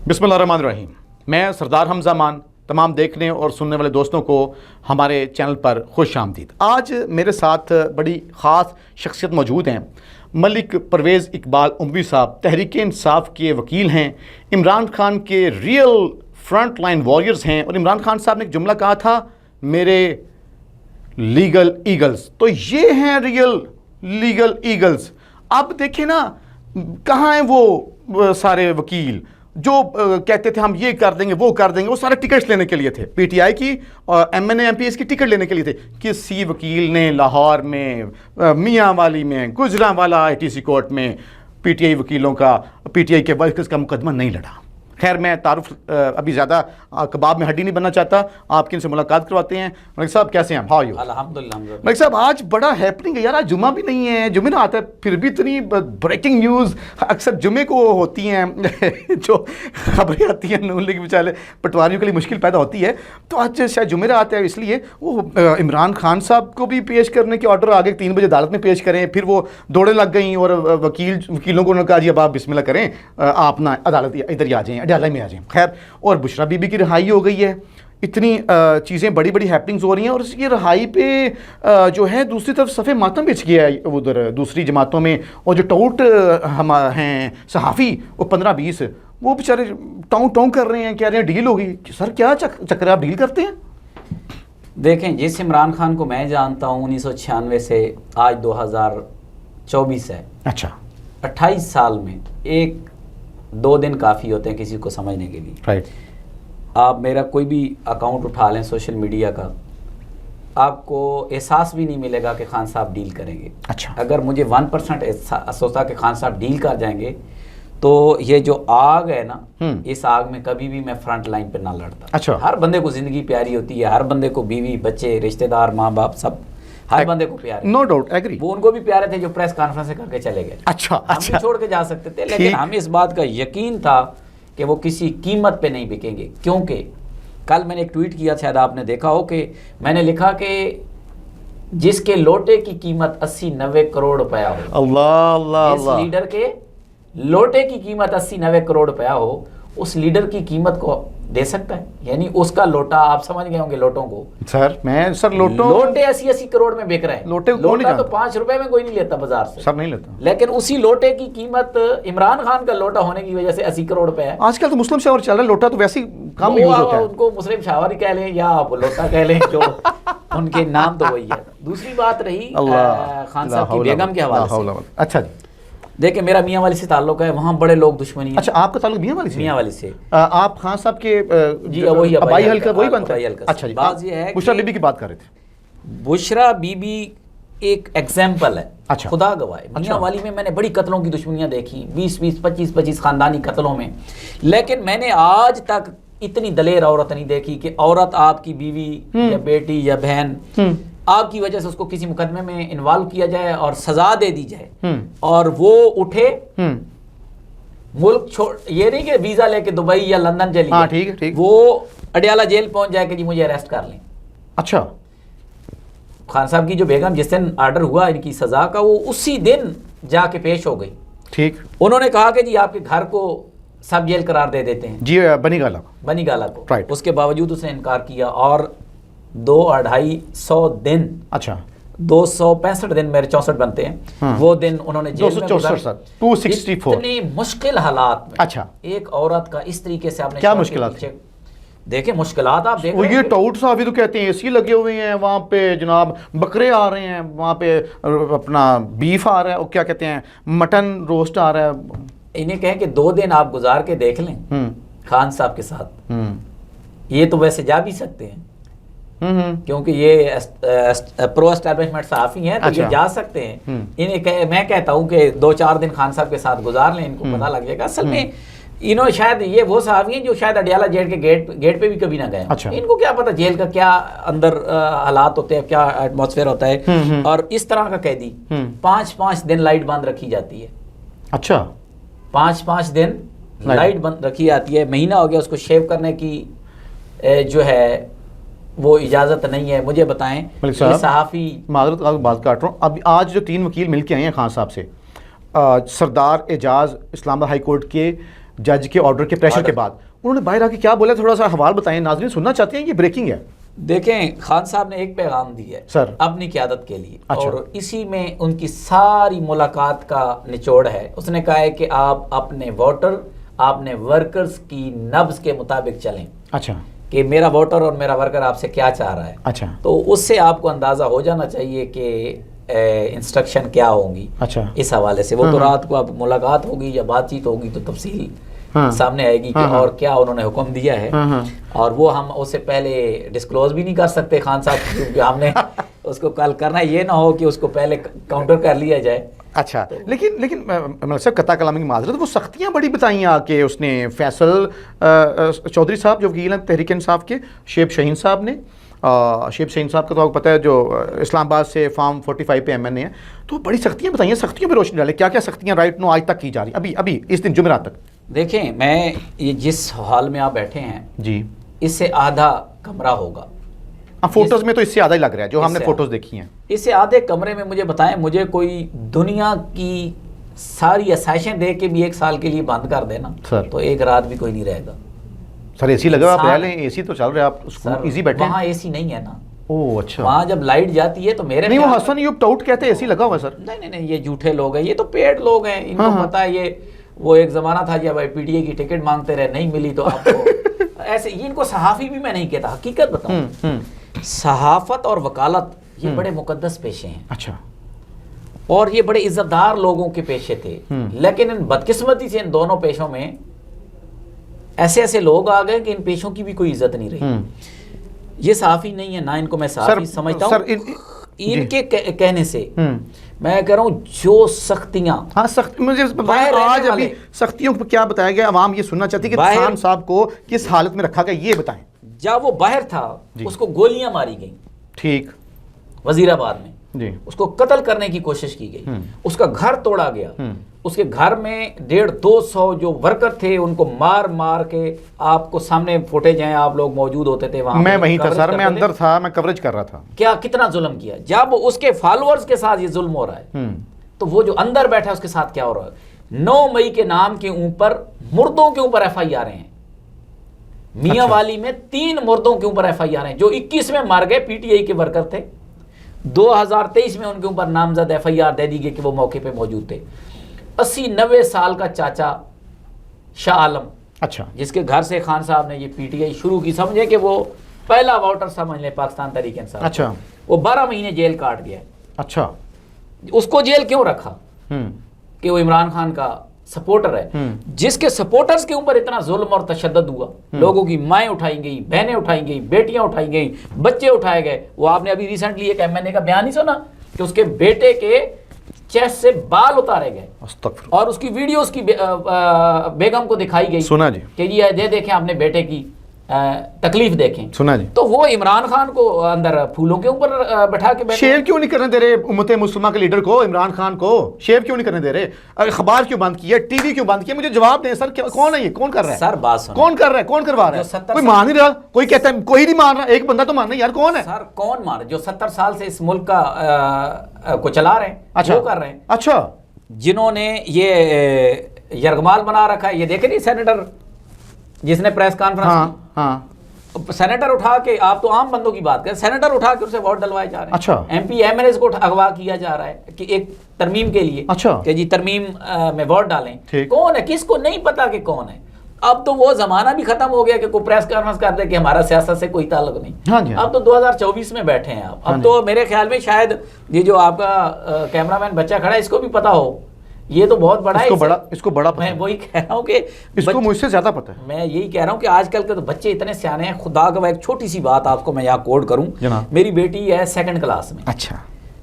بسم اللہ الرحمن الرحیم. میں سردار حمزہ مان تمام دیکھنے اور سننے والے دوستوں کو ہمارے چینل پر خوش آمدید. آج میرے ساتھ بڑی خاص شخصیت موجود ہیں. ملک پرویز اقبال عموی صاحب تحریک انصاف کے وکیل ہیں، عمران خان کے ریئل فرنٹ لائن وارئرز ہیں، اور عمران خان صاحب نے ایک جملہ کہا تھا، میرے لیگل ایگلز. تو یہ ہیں ریئل لیگل ایگلز. اب دیکھیں نا کہاں ہیں وہ سارے وکیل جو کہتے تھے ہم یہ کر دیں گے وہ کر دیں گے. وہ سارے ٹکٹس لینے کے لیے تھے، پی ٹی آئی کی اور M N A M P S کی ٹکٹ لینے کے لیے تھے. کسی وکیل نے لاہور میں، میاں والی میں، Gujranwala I T C court میں پی ٹی آئی وکیلوں کا، پی ٹی آئی کے ورکرز کا مقدمہ نہیں لڑا. خیر میں تعارف ابھی زیادہ کباب میں ہڈی نہیں بننا چاہتا. آپ ان سے ملاقات کرواتے ہیں. ملک صاحب کیسے ہیں؟ How you? الحمدللہ. ملک صاحب آج بڑا ہیپننگ ہے یار. آج جمعہ بھی نہیں ہے، جمعہ نہ آتا ہے پھر بھی اتنی بریکنگ نیوز اکثر جمعے کو ہوتی ہیں جو خبریں آتی ہیں نون لیگ بیچارے پٹواریوں کے لیے مشکل پیدا ہوتی ہے. تو آج شاید جمعہ آتا ہے، اس لیے وہ عمران خان صاحب کو بھی پیش کرنے کے آرڈر آگے 3 بجے عدالت میں پیش کریں. پھر وہ دوڑے لگ گئیں اور وکیلوں کو انہوں نے کہا جی اب آپ بسم اللہ کریں، آپ نا عدالت ادھر ہی آ جائیں، اڈیالہ میں آ جائیں. خیر اور بشرا بی بی کی رہائی ہو گئی ہے. اتنی چیزیں بڑی بڑی ہیپننگز ہو رہی ہیں، اور اس کی رہائی پہ جو ہے دوسری طرف صفِ ماتم بچ گیا ہے ادھر دوسری جماعتوں میں. اور جو ٹوٹ ہم ہیں صحافی وہ 15-20 وہ بیچارے ٹاؤں کر رہے ہیں، کہہ رہے ہیں ڈیل ہوگی. سر کیا چکر آپ ڈیل کرتے ہیں؟ دیکھیں جس عمران خان کو میں جانتا ہوں 1996 سے آج 2024 ہے. اچھا 28 سال میں 1-2 دن کافی ہوتے ہیں کسی کو سمجھنے کے لیے. رائٹ. آپ میرا کوئی بھی اکاؤنٹ اٹھا لیں سوشل میڈیا کا، آپ کو احساس بھی نہیں ملے گا کہ خان صاحب ڈیل کریں گے. اچھا اگر مجھے 1% احساس ہوتا کہ خان صاحب ڈیل کر جائیں گے تو یہ جو آگ ہے نا، اس آگ میں کبھی بھی میں فرنٹ لائن پہ نہ لڑتا. اچھا. ہر بندے کو زندگی پیاری ہوتی ہے، ہر بندے کو بیوی بچے رشتہ دار ماں باپ سب ہر بندے کو پیارے. No doubt agree. وہ ان کو بھی پیارے تھے جو پریس کانفرنس کر کے چلے گئے. اچھا ہم بھی چھوڑ کے جا سکتے تھے، لیکن ہمیں اس بات کا یقین تھا کہ وہ کسی قیمت پہ نہیں بکیں گے. کیونکہ کل میں نے ایک ٹویٹ کیا، شاید آپ نے دیکھا ہو، کہ میں نے لکھا کہ جس کے لوٹے کی قیمت 80-90 کروڑ روپیہ ہو، اللہ اللہ اس اللہ، لیڈر کے لوٹے کی قیمت 80-90 کروڑ روپیہ ہو، اس لیڈر کی قیمت کو دے سکتا ہے. یعنی اس کا لوٹا، آپ سمجھ گئے ہوں گے لوٹوں کو. سر لوٹے 80 کروڑ میں بک رہے ہیں. لوٹے لوٹا تو 5 روپے میں کوئی نہیں لیتا بازار سے. سر نہیں لیتا. لیکن اسی لوٹے کی قیمت عمران خان کا لوٹا ہونے کی وجہ سے 80 کروڑ روپے ہے. آج کل تو مسلم شاور چل رہا ہے، لوٹا تو ویسے ہی کام یوز ہوتا ہے. ان کو مسلم شاور ہی کہہ لیں یا آپ لوٹا کہہ لیں، جو ان کے نام تو وہی ہے. دوسری بات رہی خان صاحب کی بیگم کے حوالے سے. اچھا جی دیکھیں میرا میاں والی سے تعلق ہے، وہاں بڑے لوگ دشمنی ہیں. اچھا آپ کا تعلق میاں والی سے؟ میاں والی سے. آپ خان صاحب کے جی وہی ابائی حلقہ وہی بنتا ہے. ہے. اچھا جی. بات یہ ہے بشرا بی بی کی بات کر رہے تھے. بشرا بی بی ایک ایگزامپل ہے. اچھا. خدا گواہ ہے، میاں والی میں نے بڑی قتلوں کی دشمنیاں دیکھی، 20-20 25-25 خاندانی قتلوں میں. لیکن میں نے آج تک اتنی دلیر عورت نہیں دیکھی کہ عورت آپ کی بیوی یا بیٹی یا بہن آپ کی وجہ سے اس کو کسی مقدمے میں انوالو کیا جائے اور سزا دے دی جائے اور وہ اٹھے ملک چھوڑ، یہ نہیں کہ ویزا لے کے دبئی یا لندن چلی جائے، وہ اڈیالہ جیل پہنچ جائے کہ جی مجھے اریسٹ کر لیں. اچھا. خان صاحب کی جو بیگم جس دن آرڈر ہوا ان کی سزا کا، وہ اسی دن جا کے پیش ہو گئی. ٹھیک. انہوں نے کہا کہ جی آپ کے گھر کو سب جیل قرار دے دیتے ہیں، جی بنی گالا کو. اس کے باوجود اس نے انکار کیا اور 200-250 دن، اچھا 265 دن میرے 64 بنتے ہیں، وہ دن انہوں نے جیل میں گزارے. 264 اتنی مشکل حالات میں. اچھا. ایک عورت کا اس طریقے سے آپ نے کیا مشکلات دیکھیں، مشکلات آپ دیکھ رہے ہیں. یہ ٹاؤٹ صاحب تو کہتے ہیں اے سی لگے ہوئے ہیں وہاں پہ، جناب بکرے آ رہے ہیں وہاں پہ، اپنا بیف آ رہا ہے، کیا کہتے ہیں مٹن روسٹ آ رہا ہے. انہیں کہیں کہ 2 دن آپ گزار کے دیکھ لیں خان صاحب کے ساتھ. یہ تو ویسے جا بھی سکتے ہیں کیونکہ یہ پرو اسٹیبلشمنٹ صحافی ہیں، تو یہ جا سکتے ہیں. انہیں میں کہتا ہوں کہ 2-4 دن خان صاحب کے ساتھ گزار لیں، ان کو پتہ لگ جائے گا. اصل میں انہوں شاید یہ وہ صحافی ہیں جو شاید اڈیالہ جیل کے گیٹ پہ بھی کبھی نہ گئے. ان کو کیا پتہ جیل کا کیا اندر حالات ہوتے ہیں، کیا ایٹماسفیئر ہوتا ہے. اور اس طرح کا قیدی 5-5 دن لائٹ بند رکھی جاتی ہے. اچھا. 5-5 دن لائٹ بند رکھی جاتی ہے. مہینہ ہو گیا اس کو شیو کرنے کی جو ہے وہ اجازت نہیں ہے. مجھے بتائیں یہ صحافی، معذرت بات کاٹ رہا ہوں، اب آج جو 3 وکیل مل کے آئے ہیں خان صاحب سے، سردار اعجاز اسلام آباد ہائی کورٹ کے، جج کے آرڈر کے پریشر کے بعد انہوں نے باہر آ کے کیا بولا، تھوڑا سا حوال بتائیں، ناظرین سننا چاہتے ہیں، یہ بریکنگ ہے. دیکھیں خان صاحب نے ایک پیغام دیا ہے سر اپنی قیادت کے لیے، اور اسی میں ان کی ساری ملاقات کا نچوڑ ہے. اس نے کہا ہے کہ آپ اپنے ووٹر، آپ نے ورکرز کی نبض کے مطابق چلیں. اچھا، کہ میرا ووٹر اور میرا ورکر آپ سے کیا چاہ رہا ہے. اچھا، تو اس سے آپ کو اندازہ ہو جانا چاہیے کہ انسٹرکشن کیا ہوں گی. اچھا، اس حوالے سے وہ تو رات کو اب ملاقات ہوگی یا بات چیت ہوگی تو تفصیل سامنے آئے گی کہ اور کیا انہوں نے حکم دیا ہے. اور وہ ہم اس سے پہلے ڈسکلوز بھی نہیں کر سکتے خان صاحب، کیونکہ ہم نے اس کو کل کرنا یہ نہ ہو کہ اس کو پہلے کاؤنٹر کر لیا جائے. اچھا، لیکن ملک صاحب قطع کلامی کی معذرت، وہ سختیاں بڑی بتائیں آ کے اس نے فیصل چودھری صاحب جو وکیل ہیں تحریک انصاف کے، شیب شاہین صاحب نے، شیب شاہین صاحب کا تو آپ کو پتہ ہے جو اسلام آباد سے فارم 45 پہ ایم این اے ہیں، تو بڑی سختیاں بتائیں، سختیوں پہ روشنی ڈالیں، کیا کیا سختیاں رائٹ نو آج تک کی جا رہی ابھی اس دن جمعرات تک. دیکھیں میں یہ جس حال میں آپ بیٹھے ہیں جی، اس سے آدھا کمرہ ہوگا. فوٹوز میں تو اس سے آدھا ہی لگ رہا ہے جو ہم نے فوٹوز دیکھی ہیں. اس سے آدھے کمرے میں مجھے بتائیں، مجھے کوئی دنیا کی ساری آسائشیں دے کے بھی 1 سال کے لیے بند کر دینا تو ایک رات بھی کوئی نہیں رہے گا. سر اے سی لگا، آپ رہ لیں، اے سی تو چل رہا ہے، آپ ایزی بیٹھے. وہاں اے سی نہیں ہے نا. اوہ اچھا. وہاں جب لائٹ جاتی ہے تو میرے نہیں، وہ حسن ایوب ٹاؤٹ کہتے ہیں اے سی لگا ہوا ہے سر. نہیں، یہ جھوٹے لوگ ہیں، یہ تو پیڈ لوگ ہیں، ان کو پتہ ہے. یہ وہ ایک زمانہ تھا جب پی ٹی اے کی ٹکٹ مانگتے رہے، نہیں ملی تو آپ کو ایسے. ان کو صحافی بھی میں نہیں کہتا، حقیقت بتاؤں، صحافت اور وکالت یہ بڑے مقدس پیشے ہیں. اچھا. اور یہ بڑے عزت دار لوگوں کے پیشے تھے، لیکن ان بدقسمتی سے ان دونوں پیشوں میں ایسے ایسے لوگ آ گئے کہ ان پیشوں کی بھی کوئی عزت نہیں رہی. یہ صحافی نہیں ہے، نہ ان کو میں صحافی سمجھتا ہوں. ان کے کہنے سے میں کہہ رہا ہوں جو سختیاں، مجھے آج ابھی سختیوں کو کیا بتایا گیا، عوام یہ سننا چاہتی ہے کہ خان صاحب کو کس حالت میں رکھا گیا، یہ بتائیں. جب وہ باہر تھا اس کو گولیاں ماری گئیں. ٹھیک. وزیر آباد میں جی. اس کو قتل کرنے کی کوشش کی گئی. اس کا گھر توڑا گیا. اس کے گھر میں 150-200 جو ورکر تھے ان کو مار مار کے، آپ کو سامنے فوٹیج ہیں، آپ لوگ موجود ہوتے تھے وہاں. میں وہیں تھا سر، میں اندر تھا، میں کوریج کر رہا تھا. کیا کتنا ظلم کیا. جب اس کے فالوورز کے ساتھ یہ ظلم ہو رہا ہے تو وہ جو اندر بیٹھا ہے اس کے ساتھ کیا ہو رہا ہے. 9 مئی کے نام کے اوپر مردوں کے اوپر ایف آئی آر ہیں. میاں والی میں 3 مردوں کے اوپر ایف آئی آر ہیں جو 21 میں مر گئے، پی ٹی آئی کے ورکر تھے. 2023 میں ان کے اوپر نامزد ایف آئی آر دے دی گئی کہ وہ موقع پہ موجود تھے. 80-90 سال کا چاچا شاہ عالم، اچھا، جس کے گھر سے خان صاحب نے یہ پی ٹی آئی شروع کی، سمجھے کہ وہ پہلا ووٹر سمجھ لیں پاکستان تحریک انصاف. اچھا. وہ 12 مہینے جیل کاٹ گیا. اچھا. اس کو جیل کیوں رکھا؟ کہ وہ عمران خان کا سپورٹر ہے. جس کے سپورٹرز کے اوپر اتنا ظلم اور تشدد ہوا، لوگوں کی مائیں اٹھائی گئی، بہنیں اٹھائی گئی، بیٹیاں اٹھائی گئی، بچے اٹھائے گئے. وہ آپ نے ابھی ریسنٹلی ایک ایم این اے کا بیان نہیں سنا کہ اس کے بیٹے کے چیسٹ سے بال اتارے گئے اور اس کی ویڈیوز کی بیگم کو دکھائی گئی. سنا جی. کہ یہ دے دیکھیں اپنے بیٹے کی تکلیف دیکھیں. سنا جی. تو وہ عمران خان کو اندر پھولوں کے اوپر بٹھا کے شیو کیوں نہیں کرنے دے رہے امت مسلمہ کے لیڈر کو، عمران خان کو شیو کیوں نہیں کرنے دے رہے؟ اخبار کیوں بند کیا، ٹی وی کیوں بند کیا؟ مجھے جواب دیں سر. کون ہے یہ؟ کون کر رہا ہے سر؟ بات سن. کون کر رہا ہے؟ کون کروا رہا ہے؟ کوئی مان نہیں رہا، کوئی کہتا ہے کوئی نہیں مان رہا. ایک بندہ تو ماننا یار. کون ہے سر؟ کون مان رہا؟ جو 70 سال سے اس ملک کا کو چلا رہے ہیں، وہ کر رہے ہیں. اچھا. جنہوں نے یہ یرغمال بنا رکھا ہے. یہ دیکھیں نہیں سینیٹر جس نے پریس کانفرنس کی، سینیٹر اٹھا کے، آپ تو عام بندوں کی بات کریں، سینیٹر اٹھا کے اسے ووٹ ڈلوائے جا رہے ہیں. اچھا. M P M L As کو اغوا کیا جا رہا ہے کہ ایک ترمیم کے لیے. اچھا. کہ جی ترمیم میں ووٹ ڈالیں. کون ہے؟ کس کو نہیں پتا کہ کون ہے. اب تو وہ زمانہ بھی ختم ہو گیا کہ کوئی پریس کانفرنس کر دے کہ ہمارا سیاست سے کوئی تعلق نہیں. اب تو 2024 میں بیٹھے ہیں آپ. اب تو میرے خیال میں شاید یہ جو آپ کا کیمرہ مین بچہ کھڑا ہے اس کو بھی پتا ہو. یہ تو بہت بڑا ہے، اس کو بڑا پتہ ہے. میں وہی کہہ رہا ہوں کہ اس کو مجھ سے زیادہ پتہ ہے. میں یہی کہہ رہا ہوں کہ آج کل کے تو بچے اتنے سیانے ہیں. خدا کا ایک چھوٹی سی بات آپ کو میں یہاں کوڈ کروں. میری بیٹی ہے 2nd کلاس میں. اچھا.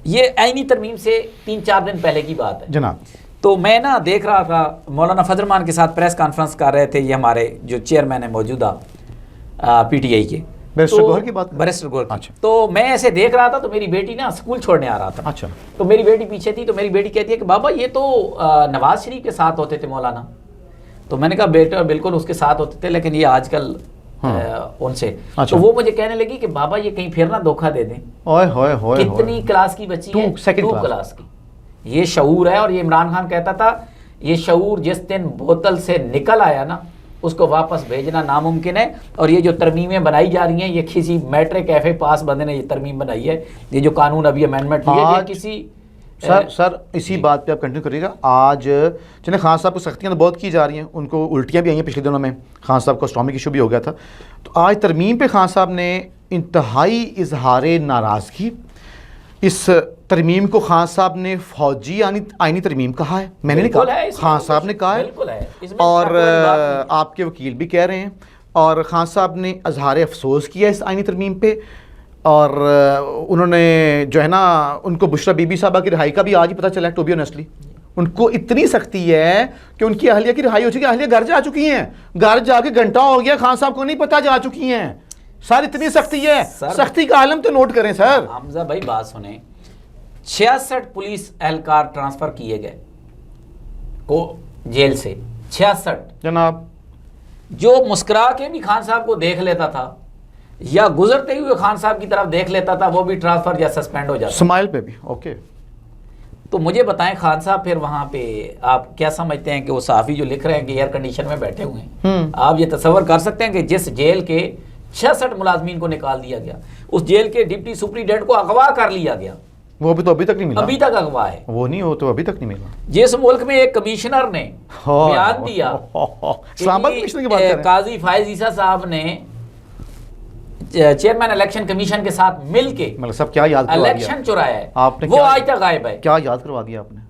یہ عینی ترمیم سے 3-4 دن پہلے کی بات ہے جناب. تو میں نا دیکھ رہا تھا مولانا فضل الرحمان کے ساتھ پریس کانفرنس کر رہے تھے، یہ ہمارے جو چیئرمین ہیں موجودہ پی ٹی آئی کے، بیرسٹر گوہر کی بات. بیرسٹر گوہر. اچھا. تو میں ایسے دیکھ رہا تھا تو میری بیٹی نا اسکول چھوڑنے آ رہا تھا. اچھا. تو میری بیٹی پیچھے تھی تو میری بیٹی کہتی ہے کہ بابا یہ تو نواز شریف کے ساتھ ہوتے تھے مولانا. تو میں نے کہا بیٹا بالکل اس کے ساتھ ہوتے تھے لیکن یہ آج کل ان سے. تو وہ مجھے کہنے لگی کہ بابا یہ کہیں پھر نہ دھوکہ دے دیں. کتنی کلاس کی بچی ہے؟ 2 کلاس کی. یہ شعور ہے. اور یہ عمران خان کہتا تھا یہ شعور جس دن بوتل سے نکل آیا نا اس کو واپس بھیجنا ناممکن ہے. اور یہ جو ترمیمیں بنائی جا رہی ہیں یہ کسی میٹرک ایف اے پاس بندے نے یہ ترمیم بنائی ہے. یہ جو قانون ابھی امینڈمنٹ ہوئی ہے یہ کسی سر اسی بات پہ آپ کنٹینیو کریے گا. آج چلیں خان صاحب کو سختیاں تو بہت کی جا رہی ہیں, ان کو الٹیاں بھی آئی ہیں پچھلے دنوں میں, خان صاحب کو اسٹامک ایشو بھی ہو گیا تھا. تو آج ترمیم پہ خان صاحب نے انتہائی اظہار ناراضگی, اس ترمیم کو خان صاحب نے فوجی آئینی ترمیم کہا ہے, میں نے نہیں کہا, خان صاحب نے کہا ہے, اور آپ کے وکیل بھی کہہ رہے ہیں, اور خان صاحب نے اظہار افسوس کیا اس آئینی ترمیم پہ. اور انہوں نے جو ہے نا ان کو بشرا بی بی صاحبہ کی رہائی کا بھی آج ہی پتہ چلا ہے. ٹو بی آنیسٹلی ان کو اتنی سختی ہے کہ ان کی اہلیہ کی رہائی ہو چکی ہے, اہلیہ گھر جا چکی ہیں, گھر جا کے گھنٹہ ہو گیا, خان صاحب کو نہیں پتہ جا چکی ہیں. سر اتنی سختی ہے, سختی کا عالم تو نوٹ کریں سر. حمزہ بھائی بات سنیں, 66 پولیس اہلکار ٹرانسفر کیے گئے کو جیل سے, 66 جناب. جو مسکرا کے بھی خان صاحب کو دیکھ لیتا تھا یا گزرتے ہوئے خان صاحب کی طرف دیکھ لیتا تھا وہ بھی ٹرانسفر یا سسپینڈ ہو جاتا, اسمائل پہ بھی. اوکے تو مجھے بتائیں خان صاحب پھر وہاں پہ آپ کیا سمجھتے ہیں کہ وہ صحافی جو لکھ رہے ہیں کہ ایئر کنڈیشن میں بیٹھے ہوئے ہیں, آپ یہ تصور کر سکتے ہیں کہ جس جیل کے 66 ملازمین کو نکال دیا گیا, اس جیل کے ڈپٹی سپرنٹینڈنٹ کو اغوا کر لیا گیا, وہ بھی تو ابھی تک نہیں ملا, ابھی تک اغوا ہے, وہ نہیں, وہ تو ابھی تک نہیں ملا. جس ملک میں ایک کمشنر نے بیان دیا, قاضی فائز عیسیٰ صاحب نے چیئرمین الیکشن کمیشن کے ساتھ مل کے سب کیا یاد کروا دیا, الیکشن چرایا ہے, آپ نے وہ آج تک غائب ہے. کیا یاد کروا دیا آپ نے,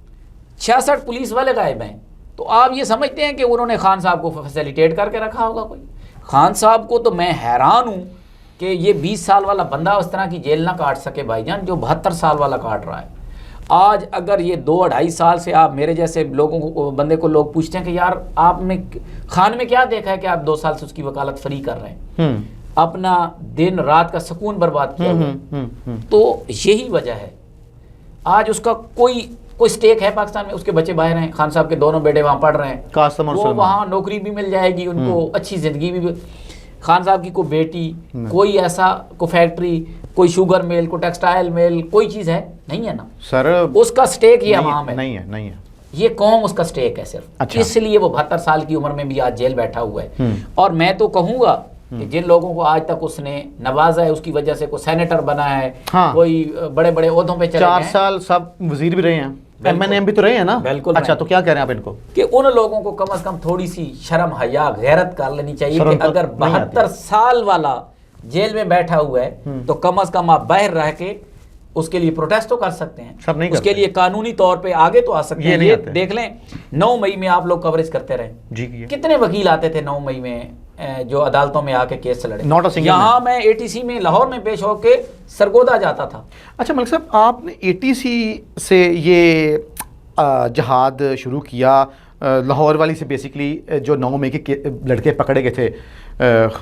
66 پولیس والے غائب ہیں. تو آپ یہ سمجھتے ہیں کہ انہوں نے خان صاحب کو فیسیلیٹیٹ کر کے رکھا ہوگا کوئی؟ خان صاحب کو تو میں حیران ہوں کہ یہ 20 سال والا بندہ اس طرح کی جیل نہ کاٹ سکے بھائی جان جو 72 سال والا کاٹ رہا ہے. آج اگر یہ 2-2.5 سال سے آپ میرے جیسے لوگوں کو, بندے کو لوگ پوچھتے ہیں کہ یار آپ نے خان میں کیا دیکھا ہے کہ آپ 2 سال سے اس کی وکالت فری کر رہے ہیں, اپنا دن رات کا سکون برباد کیا ہوا, تو یہی وجہ ہے. آج اس کا کوئی سٹیک ہے پاکستان میں, اس کے بچے باہر ہیں, خان صاحب کے دونوں بیٹے وہاں پڑھ رہے ہیں, وہ وہاں نوکری بھی مل جائے گی ان کو, اچھی زندگی بھی. خان صاحب کی کوئی بیٹی, کوئی ایسا کوئی فیکٹری, کوئی شوگر میل, کوئی ٹیکسٹائل میل, کوئی چیز ہے نہیں ہے نا سر. اس کا سٹیک یہ عوام ہے, نہیں ہے, یہ قوم اس کا سٹیک ہے صرف. اس لیے وہ 72 سال کی عمر میں بھی آج جیل بیٹھا ہوا ہے. اور میں تو کہوں گا کہ جن لوگوں کو آج تک اس نے نوازا ہے اس کی وجہ سے کوئی سینیٹر بنا ہے, کوئی بڑے بڑے عہدوں پہ چلے گئے, 4 سال سب وزیر بھی رہے ہیں, ایم این ایم بھی تو رہے ہیں نا. بالکل. اچھا تو کیا کہہ رہے ہیں آپ ان کو کہ ان لوگوں کو کم از کم تھوڑی سی شرم حیا غیرت کر لینی چاہیے کہ اگر 72 سال والا جیل میں بیٹھا ہوا ہے تو کم از کم آپ باہر رہ کے اس کے لیے پروٹیسٹ تو کر سکتے ہیں, اس کے لیے قانونی طور پہ آگے تو آ سکتے ہیں. یہ دیکھ لیں 9 مئی میں آپ لوگ کوریج کرتے رہے, کتنے وکیل آتے تھے 9 مئی میں جو عدالتوں میں آ کے کیس لڑے. یہاں میں اے ٹی سی میں لاہور میں پیش ہو کے سرگودا جاتا تھا. اچھا ملک صاحب, آپ نے اے ٹی سی سے یہ جہاد شروع کیا, لاہور والی سے بیسکلی جو 9 مئی کے لڑکے پکڑے گئے تھے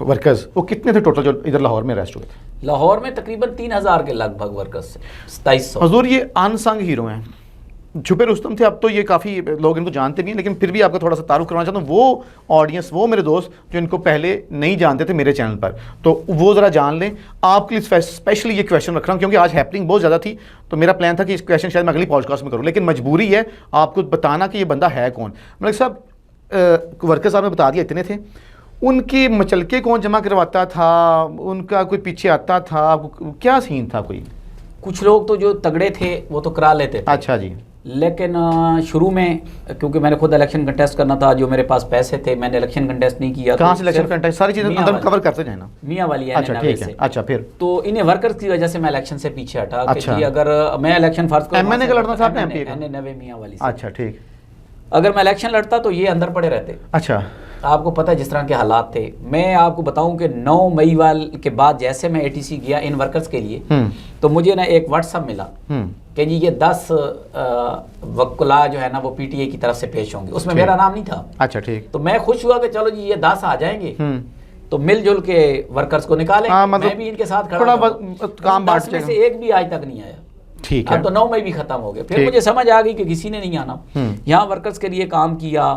ورکرز, وہ کتنے تھے ٹوٹل جو ادھر لاہور میں اریسٹ ہوئے تھے؟ لاہور میں تقریباً 3000 کے لگ بھگ ورکرز سے 2700. حضور یہ ان سنگ ہیرو ہیں, چھپے رستم تھے, اب تو یہ کافی لوگ ان کو جانتے بھی ہیں, لیکن پھر بھی آپ کا تھوڑا سا تعارف کروانا چاہتا ہوں. وہ آڈینس, وہ میرے دوست جو ان کو پہلے نہیں جانتے تھے میرے چینل پر, تو وہ ذرا جان لیں. آپ کے لیے اسپیشلی یہ کویشچن رکھ رہا ہوں کیونکہ آج ہیپننگ بہت زیادہ تھی, تو میرا پلان تھا کہ اس کویشچن شاید میں اگلی پوڈ کاسٹ میں کروں, لیکن مجبوری ہے آپ کو بتانا کہ یہ بندہ ہے کون. ملک صاحب ورکر صاحب نے بتا دیا اتنے تھے, ان کے مچلکے کون جمع کرواتا تھا, ان کا کوئی پیچھے آتا تھا, کیا سین تھا کوئی؟ کچھ لوگ تو جو تگڑے تھے وہ تو کرا لیتے تھے. اچھا جی. لیکن شروع میں کیونکہ میں نے خود الیکشن کنٹیسٹ کرنا تھا, جو میرے پاس پیسے تھے, میں نے الیکشن کنٹیسٹ نہیں کیا. کہاں سے الیکشن کنٹیسٹ؟ ساری چیزیں اندر کور کرتے جائیں نا. میاں والی ہے. اچھا ٹھیک ہے. اچھا پھر تو انہیں ورکرز کی وجہ سے میں الیکشن سے پیچھے ہٹا کہ اگر میں الیکشن فرض کروں, ایم این اے کا لڑنا تھا آپ نے, ایم پی کا, نوے میاں والی. اچھا ٹھیک. اگر میں الیکشن لڑتا تو یہ اندر پڑے رہتے. اچھا. آپ کو پتہ ہے جس طرح کے حالات تھے. میں آپ کو بتاؤں کہ 9 مئی وال کے بعد جیسے میں اے ٹی سی گیا ان ورکرز کے لیے, تو مجھے نا ایک واٹس ایپ ملا کہ جی یہ 10 وکلا جو ہے نا وہ پی ٹی اے کی طرف سے پیش ہوں گے. اس میں میرا نام نہیں تھا. اچھا ٹھیک. تو میں خوش ہوا کہ چلو جی یہ 10 آ جائیں گے تو مل جل کے ورکرز کو نکالیں. میں بھی ان کے ساتھ کھڑا ہوں. 10 میں سے ایک بھی آج تک نہیں آیا. ٹھیک ہے. اب تو 9 مئی بھی ختم ہو گیا. پھر مجھے سمجھ آ گئی کہ کسی نے نہیں آنا. یہاں ورکرز کے لیے کام کیا,